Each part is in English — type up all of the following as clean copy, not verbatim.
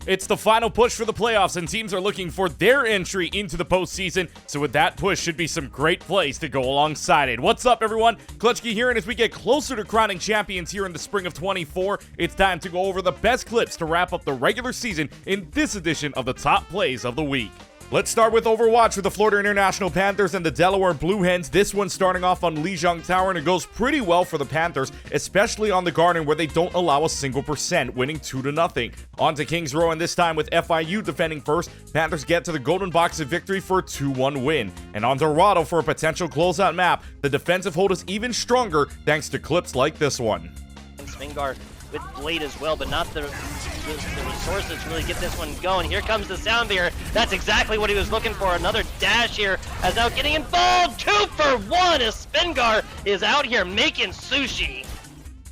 It's the final push for the playoffs, and teams are looking for their entry into the postseason, so with that push should be some great plays to go alongside it. What's up, everyone? Clutchkey here, and as we get closer to crowning champions here in the spring of 24, it's time to go over the best clips to wrap up the regular season in this edition of the Top Plays of the Week. Let's start with Overwatch with the Florida International Panthers and the Delaware Blue Hens. This one starting off on Lijiang Tower, and it goes pretty well for the Panthers, especially on the Garden where they don't allow a single percent, winning 2-0. On to Kings Row, and this time with FIU defending first, Panthers get to the Golden Box of victory for a 2-1 win. And on to Dorado for a potential closeout map. The defensive hold is even stronger thanks to clips like this one. Svengar with Blade as well, but not the resources to really get this one going. Here comes the sound beer. That's exactly what he was looking for. Another dash here as out getting involved. 2 for 1 as Svengar is out here making sushi.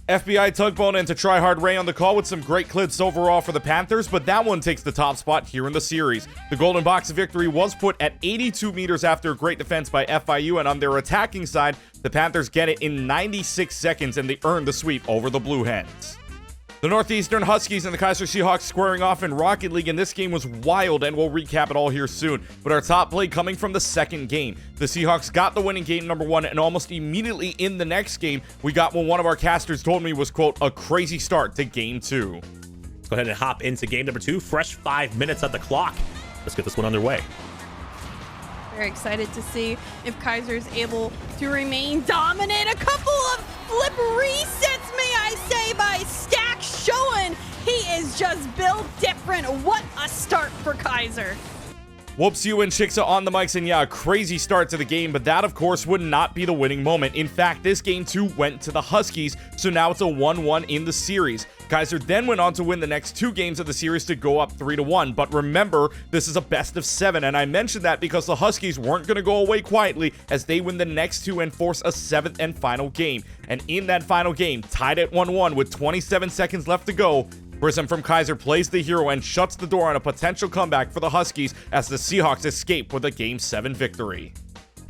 FBI Tugboat and to Try Hard Ray on the call with some great clips overall for the Panthers, but that one takes the top spot here in the series. The Golden Box of victory was put at 82 meters after a great defense by FIU, and on their attacking side, the Panthers get it in 96 seconds and they earn the sweep over the Blue Hens. The Northeastern Huskies and the Kaiser Seahawks squaring off in Rocket League, and this game was wild, and we'll recap it all here soon. But our top play coming from the second game. The Seahawks got the winning game number 1, and almost immediately in the next game, we got what one of our casters told me was, quote, a crazy start to game 2. Let's go ahead and hop into game number 2. Fresh 5 minutes at the clock. Let's get this one underway. Very excited to see if Kaiser is able to remain dominant. A couple of flip resets, may I say, by Stack, showing he is just built different. What a start for Kaiser. Whoops, you and Chicksa on the mics, and yeah, a crazy start to the game, but that, of course, would not be the winning moment. In fact, this game 2 went to the Huskies, so now it's a 1-1 in the series. Kaiser then went on to win the next 2 games of the series to go up 3-1, but remember, this is a best of 7, and I mentioned that because the Huskies weren't going to go away quietly as they win the next 2 and force a 7th and final game. And in that final game, tied at 1-1 with 27 seconds left to go, Prism from Kaiser plays the hero and shuts the door on a potential comeback for the Huskies as the Seahawks escape with a Game 7 victory.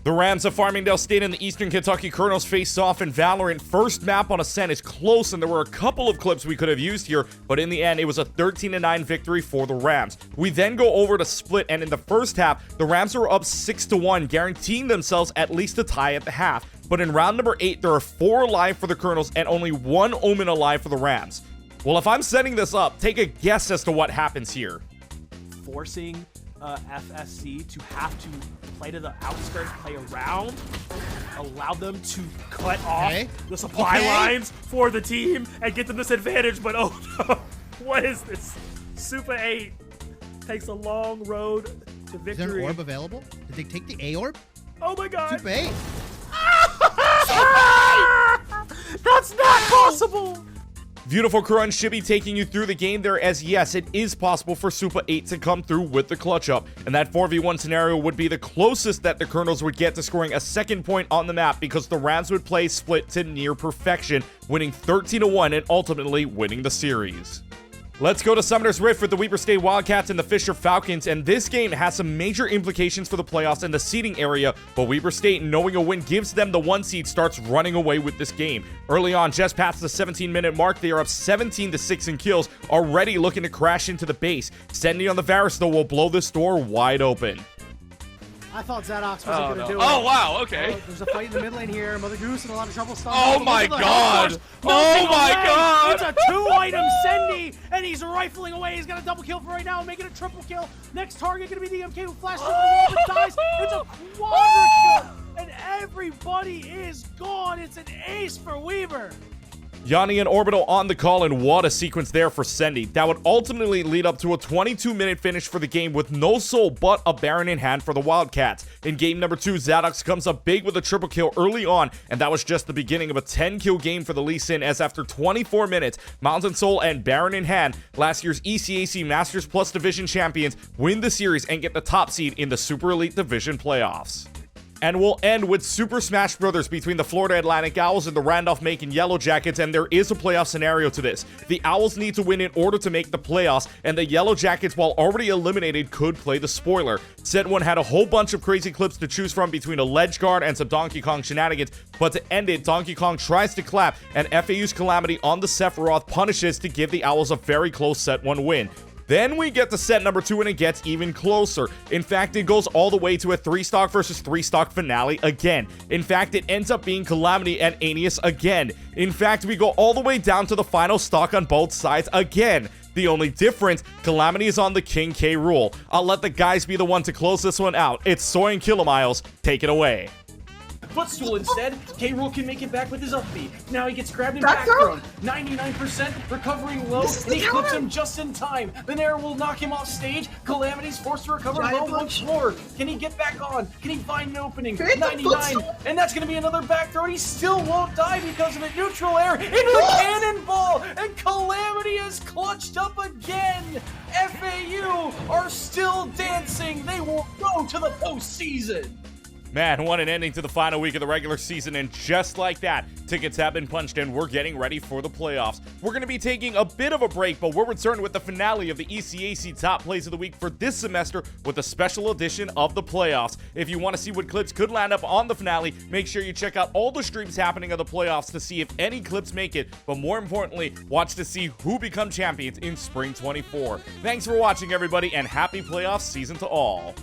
The Rams of Farmingdale State and the Eastern Kentucky Colonels face off in Valorant. First map on Ascent is close, and there were a couple of clips we could have used here, but in the end, it was a 13-9 victory for the Rams. We then go over to Split, and in the first half, the Rams were up 6-1, guaranteeing themselves at least a tie at the half. But in round number 8, there are 4 alive for the Colonels and only 1 Omen alive for the Rams. Well, if I'm setting this up, take a guess as to what happens here. Forcing FSC to have to play to the outskirts, play around, allow them to cut off the supply lines for the team and get them this advantage. But oh no, what is this? Super 8 takes a long road to victory. Is there an orb available? Did they take the A orb? Oh my god. Super 8. That's not possible. Beautiful Crunch should be taking you through the game there, as yes, it is possible for Super 8 to come through with the clutch up, and that 4v1 scenario would be the closest that the Colonels would get to scoring a second point on the map, because the Rams would play Split to near perfection, winning 13-1 and ultimately winning the series. Let's go to Summoner's Rift with the Weber State Wildcats and the Fisher Falcons, and this game has some major implications for the playoffs and the seeding area, but Weber State, knowing a win gives them the 1 seed, starts running away with this game. Early on, just past the 17-minute mark, they are up 17-6 in kills, already looking to crash into the base. Sandy on the Varus, though, will blow this door wide open. I thought Zadox wasn't going to do it. Oh, wow, okay. There's a fight in the mid lane here. Mother Goose in a lot of trouble. Oh my god! Oh my god! It's a 2-item Sendy, and he's rifling away. He's got a double kill for right now, and making a triple kill. Next target going to be the MK who flashes over the wall and dies. It's a quadra kill, and everybody is gone. It's an ace for Weaver. Yanni and Orbital on the call, and what a sequence there for Sendy. That would ultimately lead up to a 22-minute finish for the game with no soul but a Baron in hand for the Wildcats. In game number 2, Zadox comes up big with a triple kill early on, and that was just the beginning of a 10-kill game for the Lee Sin, as after 24 minutes, Mountain Soul and Baron in hand, last year's ECAC Masters Plus Division champions, win the series and get the top seed in the Super Elite Division playoffs. And we'll end with Super Smash Brothers between the Florida Atlantic Owls and the Randolph-Macon Yellow Jackets, and there is a playoff scenario to this. The Owls need to win in order to make the playoffs, and the Yellow Jackets, while already eliminated, could play the spoiler. Set 1 had a whole bunch of crazy clips to choose from between a ledge guard and some Donkey Kong shenanigans, but to end it, Donkey Kong tries to clap, and FAU's Calamity on the Sephiroth punishes to give the Owls a very close Set 1 win. Then we get to set number 2 and it gets even closer. In fact, it goes all the way to a 3-stock versus 3-stock finale again. In fact, it ends up being Calamity and Aeneas again. In fact, we go all the way down to the final stock on both sides again. The only difference, Calamity is on the King K rule. I'll let the guys be the one to close this one out. It's Soy and Kilomiles. Take it away. Footstool instead. K-Rool can make it back with his up B. Now he gets grabbed and back thrown. 99% recovering low, and he clips him just in time. The Nair will knock him off stage. Calamity's forced to recover low once more. Can he get back on? Can he find an opening? 99, and that's going to be another back throw, and he still won't die because of it. Neutral air into the cannonball, and Calamity is clutched up again. FAU are still dancing. They will go to the postseason. Man, what an ending to the final week of the regular season, and just like that, tickets have been punched and we're getting ready for the playoffs. We're going to be taking a bit of a break, but we're returning with the finale of the ECAC Top Plays of the Week for this semester with a special edition of the playoffs. If you want to see what clips could land up on the finale, make sure you check out all the streams happening of the playoffs to see if any clips make it, but more importantly, watch to see who become champions in Spring 24. Thanks for watching, everybody, and happy playoff season to all.